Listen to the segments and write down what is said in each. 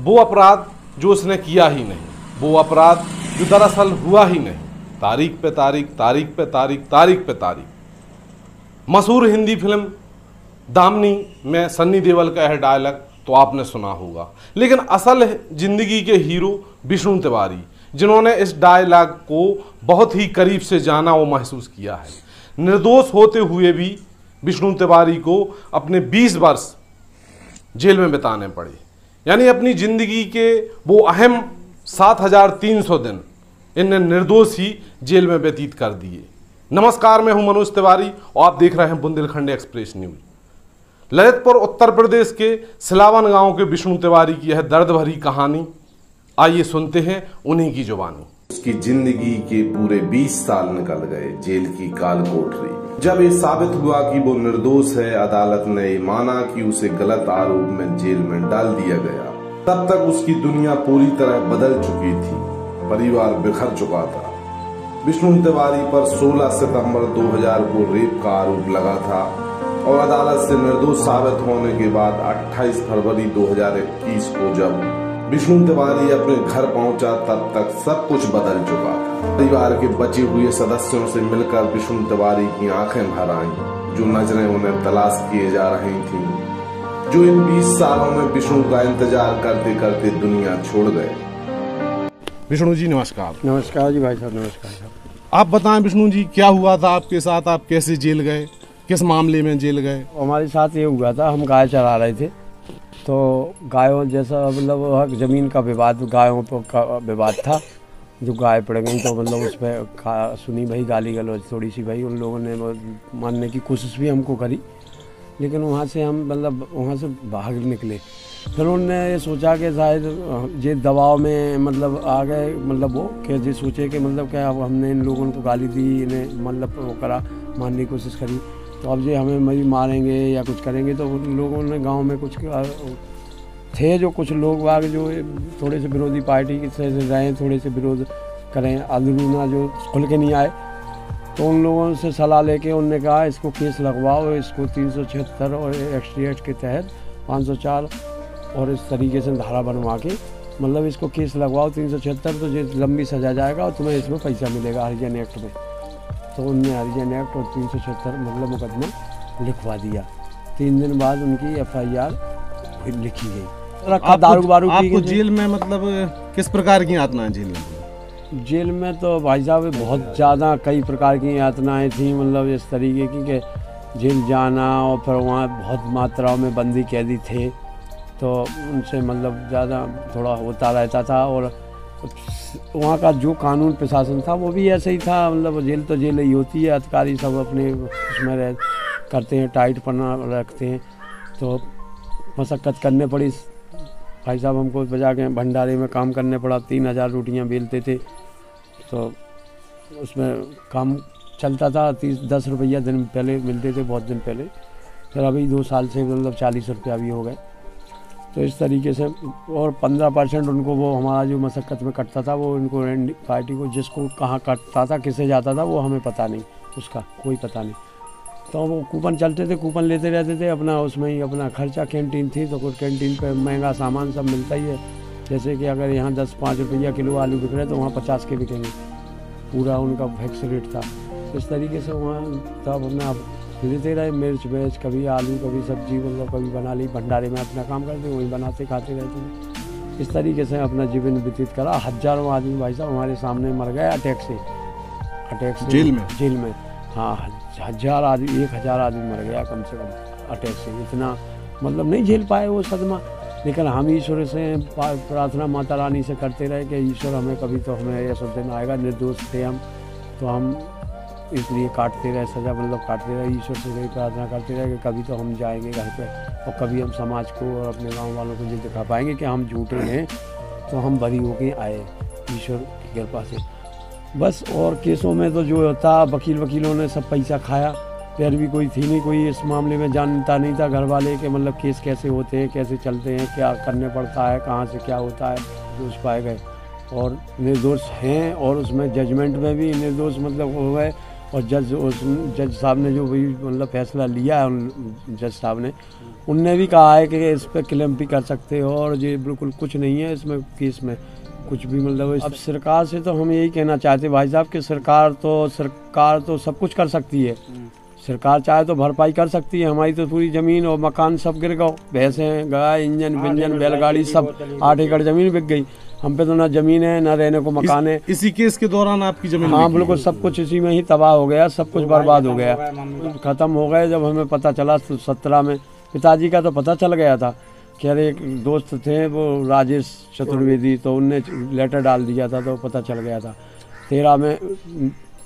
वो अपराध जो उसने किया ही नहीं, वो अपराध जो दरअसल हुआ ही नहीं। तारीख पे तारीख, तारीख पे तारीख, तारीख पे तारीख। मशहूर हिंदी फिल्म दामिनी में सन्नी देओल का यह डायलॉग तो आपने सुना होगा, लेकिन असल जिंदगी के हीरो विष्णु तिवारी, जिन्होंने इस डायलॉग को बहुत ही करीब से जाना व महसूस किया है। निर्दोष होते हुए भी विष्णु तिवारी को अपने 20 वर्ष जेल में बिताने पड़े, यानी अपनी जिंदगी के वो अहम 7300 दिन इनने निर्दोष ही जेल में व्यतीत कर दिए। नमस्कार, मैं हूं मनोज तिवारी और आप देख रहे हैं बुंदेलखंड एक्सप्रेस न्यूज। ललितपुर उत्तर प्रदेश के सिलावन गांव के विष्णु तिवारी की यह दर्द भरी कहानी, आइए सुनते हैं उन्हीं की जुबानी। उसकी जिंदगी के पूरे 20 साल निकल गए जेल की काल कोठरी। जब ये साबित हुआ कि वो निर्दोष है, अदालत ने माना कि उसे गलत आरोप में जेल में डाल दिया गया। तब तक उसकी दुनिया पूरी तरह बदल चुकी थी, परिवार बिखर चुका था। विष्णु तिवारी पर 16 सितंबर 2000 को रेप का आरोप लगा था और अदालत से निर्दोष साबित होने के बाद 28 फरवरी 2021 को जब विष्णु तिवारी अपने घर पहुंचा, तब तक सब कुछ बदल चुका था। परिवार के बचे हुए सदस्यों से मिलकर विष्णु तिवारी की आंखें भर आईं, जो नजरें उन्हें तलाश किए जा रही थीं, जो इन 20 सालों में विष्णु का इंतजार करते करते दुनिया छोड़ गए। विष्णु जी नमस्कार। नमस्कार जी भाई साहब, नमस्कार साहब। आप बताएं विष्णु जी, क्या हुआ था आपके साथ? आप कैसे जेल गए, किस मामले में जेल गए? हमारे साथ ये हुआ था, हम गाय चरा रहे थे, तो गायों जैसा मतलब ज़मीन का विवाद, गायों पर का विवाद था, जो गाय पड़ गई तो मतलब उस पर सुनी भाई गाली गलौज थोड़ी सी भाई। उन लोगों ने मानने की कोशिश भी हमको करी, लेकिन वहाँ से हम मतलब वहाँ से भाग निकले। फिर उन्होंने ये सोचा कि शायद ये दबाव में मतलब आ गए, मतलब वो कि ये सोचे कि मतलब क्या अब हमने इन लोगों को गाली दी, इन्हें मतलब वो करा, मारने की कोशिश करी, तो अब ये हमें मरी मारेंगे या कुछ करेंगे। तो उन लोगों ने गांव में कुछ थे जो कुछ लोग वाग जो थोड़े से विरोधी पार्टी से रहे, थोड़े से विरोध करें, अंदरूना जो खुल के नहीं आए, तो उन लोगों से सलाह लेके उनने कहा इसको केस लगवाओ, इसको 376 और एक्सट्री एक्ट के तहत 504 और इस तरीके से धारा बनवा के मतलब इसको केस लगवाओ 376, तो ये लंबी सजा जाएगा और तुम्हें इसमें पैसा मिलेगा हरिजन एक्ट में। तो उनने हरिजन एक्ट और 376 मतलब मुकदमा लिखवा दिया। 3 दिन बाद उनकी FIR लिखी गई। दारू बारू आपको जेल में मतलब किस प्रकार की यातनाएं जेल में? जेल में तो भाई साहब बहुत ज़्यादा कई प्रकार की यातनाएं थी, मतलब इस तरीके की कि जेल जाना और फिर वहाँ बहुत मात्राओं में बंदी कैदी थे, तो उनसे मतलब ज़्यादा थोड़ा होता रहता था। और वहाँ का जो कानून प्रशासन था वो भी ऐसे ही था, मतलब जेल तो जेल ही होती है, अधिकारी सब अपने उसमें रह करते हैं, टाइट पन्ना रखते हैं, तो मशक्क़त करने पड़ी भाई साहब। हमको बजा के भंडारे में काम करने पड़ा, 3000 रोटियाँ बेलते थे, तो उसमें काम चलता था। 10 रुपया दिन पहले मिलते थे, बहुत दिन पहले, फिर अभी 2 साल से मतलब 40 रुपया भी हो गए। तो इस तरीके से और 15% उनको वो हमारा जो मशक्क़त में कटता था वो उनको पार्टी को जिसको कहाँ कटता था, किसे जाता था, वो हमें पता नहीं, उसका कोई पता नहीं। तो वो कूपन चलते थे, कूपन लेते रहते थे अपना, उसमें ही अपना खर्चा। कैंटीन थी तो कुछ कैंटीन पे महंगा सामान सब मिलता ही है, जैसे कि अगर यहाँ 10-5 रुपया किलो आलू बिक रहे तो वहाँ 50 के बिकेंगे, पूरा उनका फिक्स रेट था। इस तरीके से वहाँ तब हमने आप देते रहे, मिर्च वेज, कभी आलू, कभी सब्जी, मतलब कभी बना ली, भंडारे में अपना काम करते वहीं बनाते खाते रहते थे। इस तरीके से अपना जीवन व्यतीत करा। हज़ारों आदमी भाई साहब हमारे सामने मर गए अटैक से जेल में। हाँ, 1000 आदमी, 1000 आदमी मर गया कम से कम अटैक से। इतना मतलब नहीं झेल पाए वो सदमा, लेकिन हम ईश्वर से प्रार्थना माता रानी से करते रहे कि ईश्वर हमें कभी तो हमें ऐसा दिन आएगा। निर्दोष थे हम, तो हम इसलिए काटते रहे सज़ा, मतलब काटते रहे, ईश्वर से यही प्रार्थना करते रहे कि कभी तो हम जाएंगे घर पे और कभी हम समाज को और अपने गांव वालों को ये दिखा पाएंगे कि हम झूठे हैं, तो हम बरी होके आए ईश्वर की कृपा से बस। और केसों में तो जो होता, वकीलों ने सब पैसा खाया, फिर भी कोई थी नहीं, कोई इस मामले में जानता नहीं था घर वाले के मतलब केस कैसे होते हैं, कैसे चलते हैं, क्या करने पड़ता है, कहाँ से क्या होता है। दोष पाए गए और निर्दोष हैं, और उसमें जजमेंट में भी निर्दोष मतलब हो गए। और जज साहब ने जो भी मतलब फैसला लिया है जज साहब ने, उनने भी कहा है कि इस पर क्लेम भी कर सकते हो और ये बिल्कुल कुछ नहीं है इसमें केस में कुछ भी। मतलब अब सरकार से तो हम यही कहना चाहते भाई साहब कि सरकार तो सब कुछ कर सकती है। सरकार चाहे तो भरपाई कर सकती है। हमारी तो पूरी ज़मीन और मकान सब गिर गए, भैंसें, गाय, इंजन विंजन, बैलगाड़ी सब 8 एकड़ ज़मीन बिक गई। हम पे तो ना ज़मीन है ना रहने को मकान है। इसी केस के दौरान आपकी ज़मीन? हाँ बिल्कुल, सब कुछ इसी में ही तबाह हो गया, सब कुछ बर्बाद हो गया, ख़त्म हो गए। जब हमें पता चला 17 में, पिताजी का तो पता चल गया था कि अरे एक दोस्त थे वो राजेश चतुर्वेदी, तो उनने लेटर डाल दिया था तो पता चल गया था। 13 में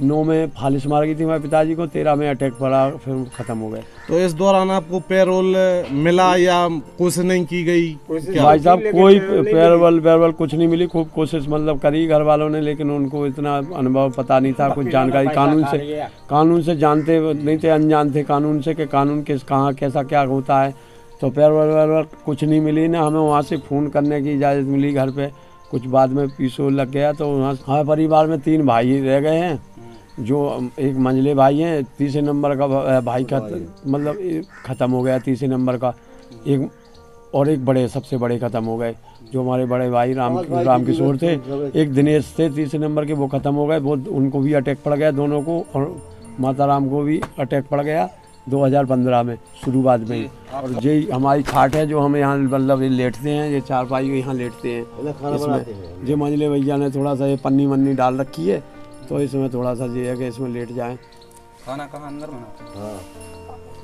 9 में फालिश मार गई थी हमारे पिताजी को, 13 में अटैक पड़ा, फिर ख़त्म हो गए। तो इस दौरान आपको पैरोल मिला या कोशिश नहीं की गई? भाई साहब कोई पैरोल कुछ नहीं मिली। खूब कोशिश मतलब करी घर वालों ने, लेकिन उनको इतना अनुभव पता नहीं था, कुछ जानकारी कानून से जानते नहीं थे, अनजान थे कानून से कि कानून किस कहाँ कैसा क्या होता है। तो पैरोल कुछ नहीं मिली ना। हमें वहाँ से फ़ोन करने की इजाज़त मिली घर पे, कुछ बाद में पीछो लग गया। तो वहाँ हमारे परिवार में 3 भाई रह गए हैं, जो एक मंझले भाई हैं, तीसरे नंबर का भाई का मतलब ख़त्म हो गया, तीसरे नंबर का एक, और एक बड़े सबसे बड़े ख़त्म हो गए। जो हमारे बड़े भाई राम किशोर थे, एक दिनेश थे तीसरे नंबर के, वो ख़त्म हो गए। वो उनको भी अटैक पड़ गया दोनों को, और माता राम को भी अटैक पड़ गया 2015 में शुरुआत में ही। और ये हमारी खाट है जो हम यहाँ मतलब लेटते हैं, ये चारपाई यहाँ लेटते हैं इसमें। जो मंझले भैया ने थोड़ा सा ये पन्नी वन्नी डाल रखी है, तो इसमें थोड़ा सा ये है कि इसमें लेट जाएं। खाना कहाँ अंदर बनाते? हाँ,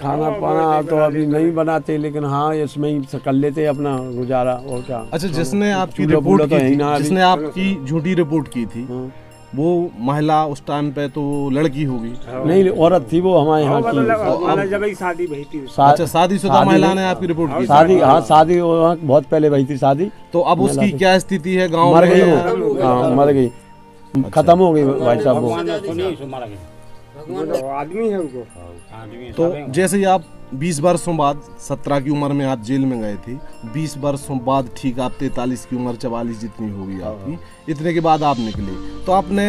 खाना पाना तो अभी नहीं बनाते, लेकिन हाँ इसमें ही कर लेते अपना गुजारा, और क्या। अच्छा, जिसने आपकी रिपोर्ट की थी, जिसने आपकी झूठी रिपोर्ट की थी, वो महिला उस टाइम पे तो लड़की होगी? नहीं, औरत थी वो हमारे यहाँ की। शादी भई थी। अच्छा, शादीशुदा महिला ने आपकी रिपोर्ट की? शादी, हाँ शादी बहुत पहले भई थी शादी। तो अब उसकी क्या स्थिति है गाँव में? मर गई वो, हाँ मर गई, खत्म हो गई भाई साहब वो। आदमी है उनको। तो जैसे ही आप 20 वर्षों बाद, 17 की उम्र में आप जेल में गए थे, 20 वर्षों बाद ठीक आप 43 की उम्र, 44 जितनी होगी आपकी, इतने के बाद आप निकले, तो आपने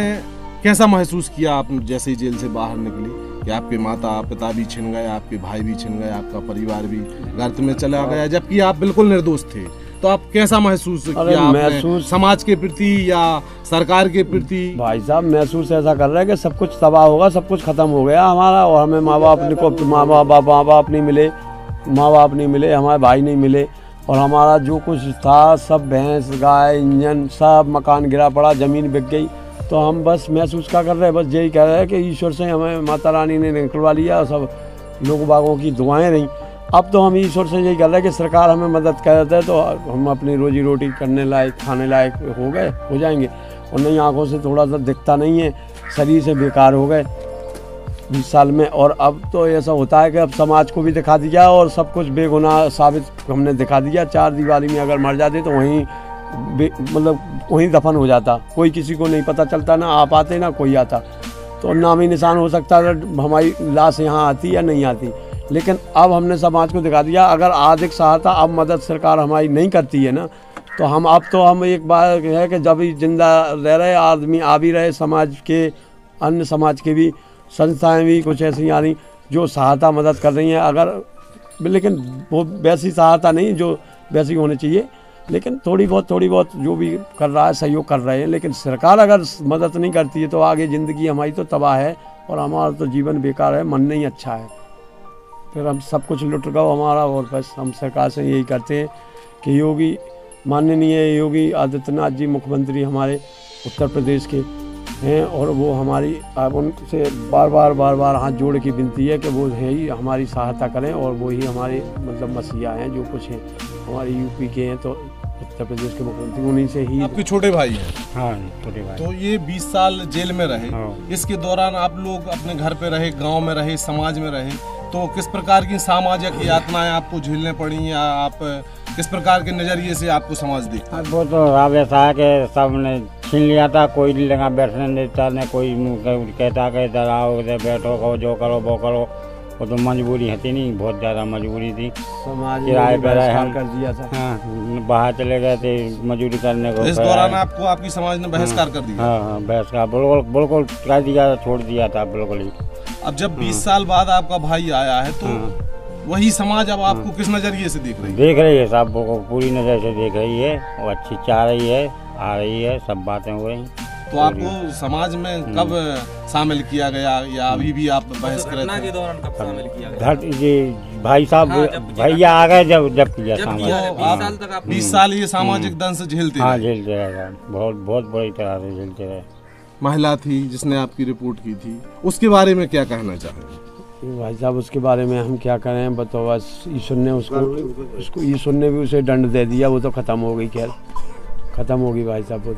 कैसा महसूस किया? आप जैसे ही जेल से बाहर निकले कि आपके माता पिता भी छिन गए, आपके भाई भी छिन गए, आपका परिवार भी गर्त में चला गया, जबकि आप बिल्कुल निर्दोष थे, तो आप कैसा महसूस किया आपने समाज के प्रति या सरकार के प्रति? भाई साहब महसूस ऐसा कर रहे हैं कि सब कुछ तबाह होगा, सब कुछ खत्म हो गया हमारा, और हमें माँ बाप नहीं मिले, हमारे भाई नहीं मिले, और हमारा जो कुछ था सब भैंस, गाय, इंजन सब मकान गिरा पड़ा, ज़मीन बिक गई। तो हम बस महसूस क्या कर रहे हैं, बस यही कह रहे हैं कि ईश्वर से हमें माता रानी ने निकलवा लिया, सब लोग बागों की दुआएं रहीं। अब तो हम ईश्वर से यही कर रहे हैं कि सरकार हमें मदद करते है तो हम अपनी रोजी रोटी करने लायक, खाने लायक हो जाएंगे। और नहीं, आंखों से थोड़ा सा दिखता नहीं है, शरीर से बेकार हो गए 20 साल में। और अब तो ऐसा होता है कि अब समाज को भी दिखा दिया और सब कुछ बेगुनाह साबित हमने दिखा दिया। 4 दीवारी में अगर मर जाते तो वहीं मतलब वहीं दफन हो जाता, कोई किसी को नहीं पता चलता, ना आप आते ना कोई आता, तो नामी निशान हो सकता था हमारी लाश यहाँ आती या नहीं आती। लेकिन अब हमने समाज को दिखा दिया, अगर आर्थिक सहायता अब मदद सरकार हमारी नहीं करती है ना, तो हम एक बात है कि जब भी जिंदा रह रहे आदमी आ भी रहे, समाज के अन्य समाज के भी संस्थाएं भी कुछ ऐसी आ रही जो सहायता मदद कर रही हैं, अगर लेकिन वो वैसी सहायता नहीं जो वैसी होनी चाहिए, लेकिन थोड़ी बहुत जो भी कर रहा है सहयोग कर रहे हैं। लेकिन सरकार अगर मदद नहीं करती है तो आगे ज़िंदगी हमारी तो तबाह है और हमारा तो जीवन बेकार है, मन नहीं अच्छा है, फिर हम सब कुछ लुट गया हमारा। और बस हम सरकार से यही करते हैं कि माननीय योगी आदित्यनाथ जी मुख्यमंत्री हमारे उत्तर प्रदेश के हैं, और वो हमारी अब उनसे बार बार हाथ जोड़ के विनती है कि वो है ही हमारी सहायता करें, और वो ही हमारे मतलब मसीहा हैं, जो कुछ हैं हमारे यूपी के हैं, तो उत्तर प्रदेश के मुख्यमंत्री उन्हीं से ही। आपके छोटे भाई हैं? हाँ, छोटे भाई। तो ये 20 साल जेल में रहे, इसके दौरान आप लोग अपने घर पे रहे, गांव में रहे, समाज में रहे, तो किस प्रकार की सामाजिक यातनाएं आपको झेलने पड़ी, या आप किस प्रकार के नज़रिए से आपको समाज देखा? वो तो अब ऐसा है कि सब ने छीन लिया था, कोई नहीं लगा बैठने देता, न कोई कहता कि इधर आओ, इधर बैठो, जो करो वो करो। वो तो मजबूरी थी नहीं, बहुत ज़्यादा मजबूरी थी, किराए पर रहे हम, कर दिया था। हाँ, बाहर चले गए थे मजदूरी करने को। इस दौरान आपको आपकी समाज ने बहिष्कार कर दिया? हाँ, बहिष्कार बिल्कुल कर दिया, छोड़ दिया था बिल्कुल ही। अब जब 20 साल बाद आपका भाई आया है तो वही समाज अब आपको किस नजरिए से देख रही है? देख रही है, सब को पूरी नज़र से देख रही है, वो अच्छी चाह रही है, आ रही है, सब बातें हो रही। तो आपको समाज में कब शामिल किया गया या अभी भी आप बहस कर रहे थे? के दौरान कब शामिल किया गया? ये भाई साहब भैया आ गए जब किया शामिल। 20 साल तक आप 20 साल ये सामाजिक दंश झेलते हाँ रहे। झेलते रहे, बहुत बुरी तरह से झेलते रहे। महिला थी जिसने आपकी रिपोर्ट की थी, उसके बारे में क्या कहना चाहेंगे? भाई साहब उसके बारे में हम क्या करें, बताओ बस ईश्वर ने उसको ईश्वर ने भी उसे दंड दे दिया, वो तो ख़त्म हो गई, खैर ख़त्म होगी भाई साहब वो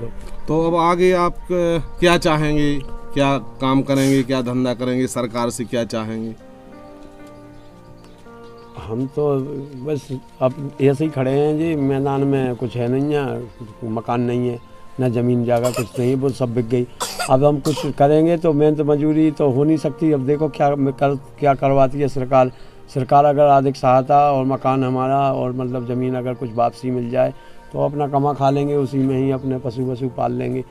तो अब आगे आप क्या चाहेंगे, क्या काम करेंगे, क्या धंधा करेंगे, सरकार से क्या चाहेंगे? हम तो बस अब ऐसे ही खड़े हैं जी, मैदान में कुछ है नहीं है, मकान नहीं है, ना ज़मीन जागा कुछ नहीं, वो सब बिक गई। अब हम कुछ करेंगे तो मेहनत मजदूरी तो हो नहीं सकती। अब देखो क्या करवाती है सरकार अगर आर्थिक सहायता और मकान हमारा और मतलब ज़मीन अगर कुछ वापसी मिल जाए तो अपना कमा खा लेंगे, उसी में ही अपने पशु पाल लेंगे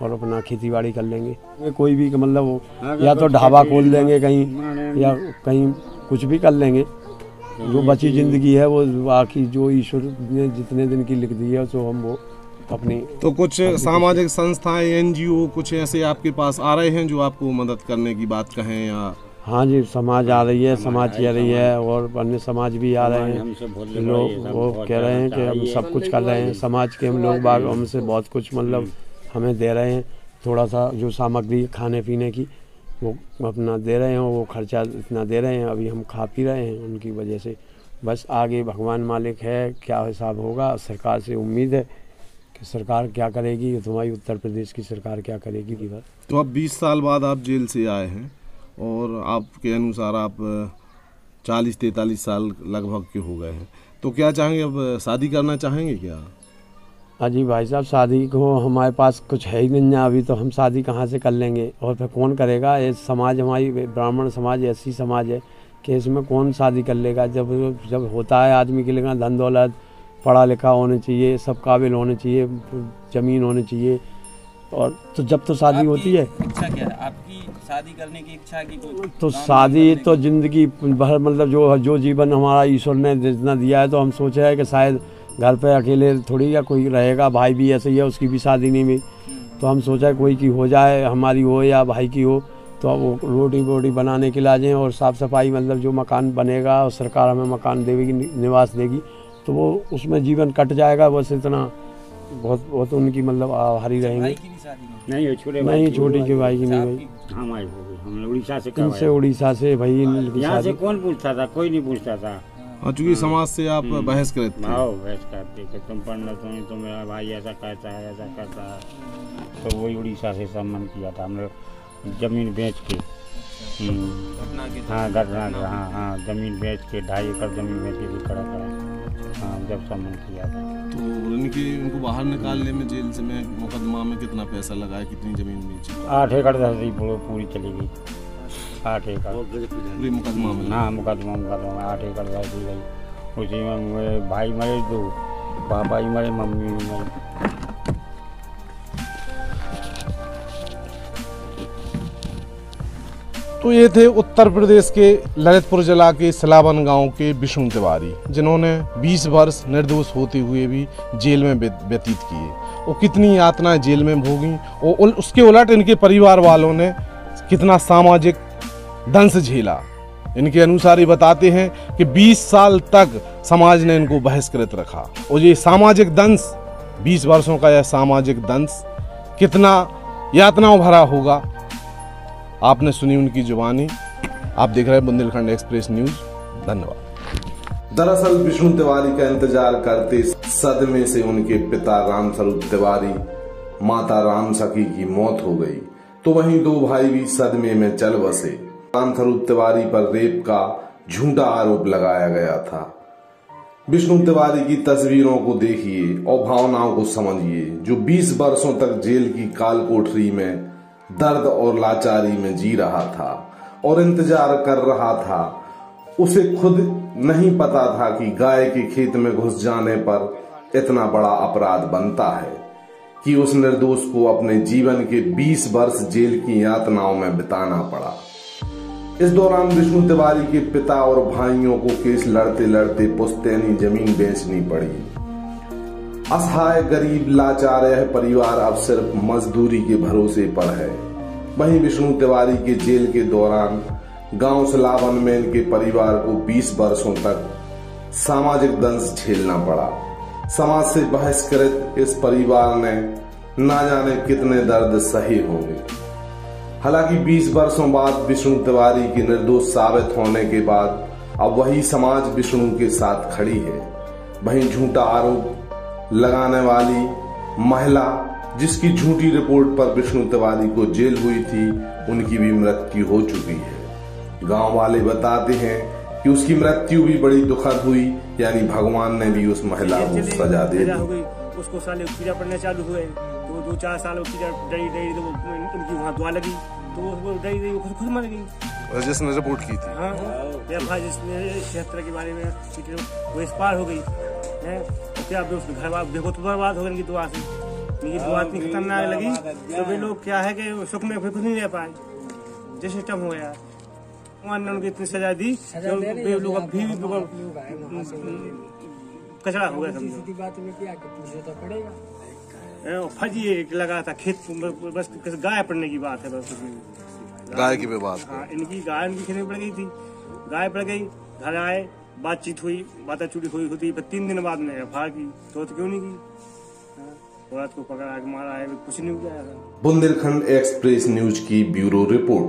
और अपना खेती बाड़ी कर लेंगे। कोई भी मतलब वो या तो ढाबा खोल देंगे कहीं या कहीं कुछ भी कर लेंगे। जो बची ज़िंदगी है वो बाकी जो ईश्वर ने जितने दिन की लिख दी है तो हम वो अपनी। तो कुछ सामाजिक संस्थाएं, एनजीओ कुछ ऐसे आपके पास आ रहे हैं जो आपको मदद करने की बात कहें या? हाँ जी, समाज आ रही है, समाज आ रही है और अन्य समाज भी आ रहे हैं। लोग वो कह रहे हैं कि हम सब कुछ कर रहे हैं, समाज के हम लोग बाग हमसे बहुत कुछ मतलब हमें दे रहे हैं। थोड़ा सा जो सामग्री खाने पीने की वो अपना दे रहे हैं, वो खर्चा इतना दे रहे हैं, अभी हम खा पी रहे हैं उनकी वजह से। बस आगे भगवान मालिक है, क्या हिसाब होगा। सरकार से उम्मीद है कि सरकार क्या करेगी, तुम्हारी उत्तर प्रदेश की सरकार क्या करेगी। तो अब 20 साल बाद आप जेल से आए हैं और आपके अनुसार आप 40-43 साल लगभग के हो गए हैं, तो क्या चाहेंगे, अब शादी करना चाहेंगे क्या? अजी भाई साहब, शादी को हमारे पास कुछ है ही नहीं है अभी, तो हम शादी कहाँ से कर लेंगे और फिर कौन करेगा? ये समाज हमारी ब्राह्मण समाज ऐसी समाज है कि इसमें कौन शादी कर लेगा? जब होता है आदमी के लिए धन दौलत, पढ़ा लिखा होना चाहिए, सब काबिल होने चाहिए, ज़मीन होनी चाहिए, और तो जब तो शादी होती है। इच्छा क्या है आपकी शादी करने की इच्छा की? तो शादी तो ज़िंदगी भर मतलब जो जीवन हमारा ईश्वर ने जितना दिया है, तो हम सोच रहे हैं कि शायद घर पे अकेले थोड़ी या कोई रहेगा, भाई भी ऐसे ही है, उसकी भी शादी नहीं हुई, तो हम सोचा कोई की हो जाए, हमारी हो या भाई की हो, तो वो रोटी बनाने के लिए आ जाएँ और साफ़ सफाई मतलब जो मकान बनेगा और सरकार हमें मकान देगी, निवास देगी, तो वो उसमें जीवन कट जाएगा। बस इतना बहुत उनकी मतलब आभारी रहेंगे। नहीं छोटी के भाई की नहीं भाई, हम उड़ीसा से इनसे उड़ीसा से भाई यहाँ से कौन पूछता था, कोई नहीं पूछता था। हाँ, चूँकि समाज से आप बहस करते थे। बहस करते कि तुम पढ़ना तो मेरा भाई ऐसा करता है, ऐसा करता है, तो वही उड़ीसा से संबंध किया था हम लोग, ज़मीन बेच के। हाँ घटना के, हाँ ज़मीन बेच के 2.5 एकड़ ज़मीन बेच के खड़ा करा। हाँ, जब संबंध किया था। तो उनको बाहर निकालने में जेल से में मुकदमा में कितना पैसा लगाया, कितनी ज़मीन बेची? 8 एकड़ पूरी चली गई, 8 एकड़ पूरी मुकदमा में। हाँ मुकदमा 8 एकड़ दी गई। उसी में मेरे भाई मरे, 2 पापा ही मरे, मम्मी भी मरे। तो ये थे उत्तर प्रदेश के ललितपुर जिला के सिलावन गांव के विष्णु तिवारी, जिन्होंने 20 वर्ष निर्दोष होते हुए भी जेल में व्यतीत किए। वो कितनी यातनाएं जेल में भोगी और उसके उलट इनके परिवार वालों ने कितना सामाजिक दंश झेला। इनके अनुसार ये बताते हैं कि 20 साल तक समाज ने इनको बहिष्कृत रखा, और ये सामाजिक दंश 20 वर्षों का यह सामाजिक दंश कितना यातनाओं भरा होगा, आपने सुनी उनकी जुबानी। आप देख रहे हैं बुंदेलखंड एक्सप्रेस न्यूज। धन्यवाद। दरअसल विष्णु तिवारी का इंतजार करते सदमे से उनके पिता रामस्वरूप तिवारी, माता राम सखी की मौत हो गई, तो वहीं 2 भाई भी सदमे में चल बसे। रामस्वरूप तिवारी पर रेप का झूठा आरोप लगाया गया था। विष्णु तिवारी की तस्वीरों को देखिए और भावनाओं को समझिए, जो 20 वर्षों तक जेल की काल कोठरी में दर्द और लाचारी में जी रहा था और इंतजार कर रहा था। उसे खुद नहीं पता था कि गाय के खेत में घुस जाने पर इतना बड़ा अपराध बनता है कि उस निर्दोष को अपने जीवन के 20 वर्ष जेल की यातनाओं में बिताना पड़ा। इस दौरान विष्णु तिवारी के पिता और भाइयों को केस लड़ते लड़ते पुश्तैनी जमीन बेचनी पड़ी। असहाय गरीब लाचार यह परिवार अब सिर्फ मजदूरी के भरोसे पर है। वहीं विष्णु तिवारी के जेल के दौरान गांव सलावन में इनके परिवार को 20 वर्षों तक सामाजिक दंश झेलना पड़ा। समाज से बहिष्कृत इस परिवार ने ना जाने कितने दर्द सहे होंगे। हालांकि 20 वर्षों बाद विष्णु तिवारी के निर्दोष साबित होने के बाद अब वही समाज विष्णु के साथ खड़ी है। वहीं झूठा आरोप लगाने वाली महिला जिसकी झूठी रिपोर्ट पर विष्णु तिवारी को जेल हुई थी, उनकी भी मृत्यु हो चुकी है। गांव वाले बताते हैं कि उसकी मृत्यु भी बड़ी दुखद हुई, यानी भगवान ने भी उस महिला को सजा दे दी। उसको साले कीड़ा पड़ने चालू हुए, तो 2-4 साल डरी तो उनकी वहाँ दुआ लगी, तो वो डरी खुद मर गई। जिसने रिपोर्ट की थी, हाँ, भाई जिसने 76 के बारे में वो एक्सपायर हो गई है। तो क्या उसके घर वाले देखो तो बर्बाद हो गए इनकी दुआ से। इनकी दुआ इतनी खतरनाक लगी तो वे लोग क्या है कि सुख में फिर कुछ नहीं रह पाए, जैसे सिस्टम हो गया। भगवान ने उनको इतनी सजा दी वे लोग अभी भी कचरा हो गया। फजी एक लगा था खेत, बस गाय पड़ने की बात है, बस गाय की बात। हाँ, इनकी गाय उनकी खेत में पड़ गई थी, गाय पड़ गई, घर आए, बातचीत हुई, बातें चूड़ी हुई होती, पर 3 दिन बाद में FIR की तो क्यों नहीं की? रात को पकड़ा के मारा है, कुछ नहीं हुआ। बुंदेलखंड एक्सप्रेस न्यूज की ब्यूरो रिपोर्ट।